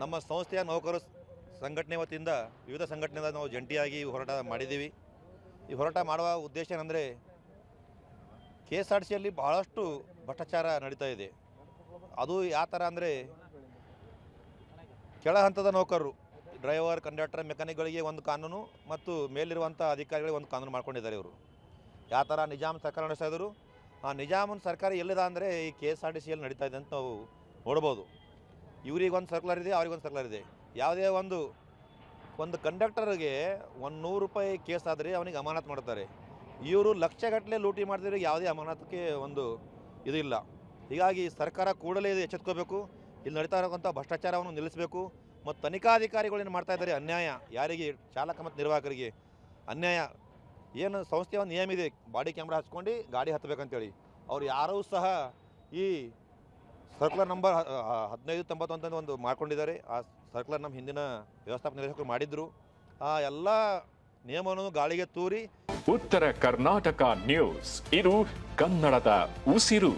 ನಮ್ಮ ಸಂಸ್ಥೆಯ ನೌಕರರು ಸಂಘಟನೆ ವತಿಯಿಂದ ವಿವಿಧ ಸಂಘಟನೆಯಿಂದ ನಾವು ಜಂಟಿಯಾಗಿ ಹೋರಾಟ ಮಾಡಿದ್ದೀವಿ. ಈ ಹೋರಾಟ ಮಾಡುವ ಉದ್ದೇಶ ಏನಂದರೆ KSRTCಯಲ್ಲಿ ಬಹಳಷ್ಟು ಭ್ರಷ್ಟಾಚಾರ ನಡೀತಾ ಇದೆ. ಅದು ಯಾವ ಥರ ಅಂದರೆ ಕೆಳ ಹಂತದ ನೌಕರರು ಡ್ರೈವರ್, ಕಂಡಕ್ಟರ್, ಮೆಕ್ಯಾನಿಕ್ಗಳಿಗೆ ಒಂದು ಕಾನೂನು ಮತ್ತು ಮೇಲಿರುವಂಥ ಅಧಿಕಾರಿಗಳಿಗೆ ಒಂದು ಕಾನೂನು ಮಾಡ್ಕೊಂಡಿದ್ದಾರೆ. ಇವರು ಯಾವ ಥರ ನಿಜಾಮ್ ಸರ್ಕಾರ ನಡೆಸ್ತಾ ಇದ್ದರು, ಆ ನಿಜಾಮನ ಸರ್ಕಾರ ಎಲ್ಲಿದೆ ಅಂದರೆ ಈ KSRTCಯಲ್ಲಿ ನಡೀತಾ ಇದೆ ಅಂತ ನಾವು ನೋಡ್ಬೋದು. ಇವ್ರಿಗೆ ಒಂದು ಸರ್ಕ್ಯುಲರ್ ಇದೆ, ಅವ್ರಿಗೊಂದು ಸರ್ಕ್ಯುಲರ್ ಇದೆ. ಯಾವುದೇ ಒಂದು ಕಂಡಕ್ಟರ್ಗೆ 100 ರೂಪಾಯಿ ಕೇಸ್ ಆದರೆ ಅವನಿಗೆ ಅಮಾನತ್ ಮಾಡ್ತಾರೆ. ಇವರು ಲಕ್ಷಗಟ್ಟಲೆ ಲೂಟಿ ಮಾಡಿದ್ರೆ ಯಾವುದೇ ಅಮಾನತಕ್ಕೆ ಒಂದು ಇದು ಇಲ್ಲ. ಹೀಗಾಗಿ ಸರ್ಕಾರ ಕೂಡಲೇ ಇದು ಎಚ್ಚೆತ್ಕೋಬೇಕು. ಇಲ್ಲಿ ನಡೀತಾ ಇರೋಂಥ ಭ್ರಷ್ಟಾಚಾರವನ್ನು ನಿಲ್ಲಿಸಬೇಕು. ಮತ್ತು ತನಿಖಾಧಿಕಾರಿಗಳು ಏನು ಮಾಡ್ತಾ ಇದ್ದಾರೆ ಅನ್ಯಾಯ, ಯಾರಿಗೆ ಚಾಲಕ ಮತ್ತು ನಿರ್ವಾಹಕರಿಗೆ ಅನ್ಯಾಯ. ಏನು ಸಂಸ್ಥೆಯ ಒಂದು ನಿಯಮ ಇದೆ, ಬಾಡಿ ಕ್ಯಾಮ್ರಾ ಹಚ್ಕೊಂಡು ಗಾಡಿ ಹತ್ತಬೇಕಂತೇಳಿ. ಅವ್ರು ಯಾರೂ ಸಹ ಈ ಸರ್ಕ್ಯುಲರ್ ನಂಬರ್ 1590 ಅಂತ ಒಂದು ಮಾಡ್ಕೊಂಡಿದ್ದಾರೆ. ಆ ಸರ್ಕ್ಯುಲರ್ ನಮ್ಮ ಹಿಂದಿನ ವ್ಯವಸ್ಥಾಪಕ ನಿರ್ದೇಶಕರು ಮಾಡಿದ್ರು. ಆ ಎಲ್ಲ ನಿಯಮವನ್ನು ಗಾಳಿಗೆ ತೂರಿ ಉತ್ತರ ಕರ್ನಾಟಕ ನ್ಯೂಸ್, ಇದು ಕನ್ನಡದ ಉಸಿರು.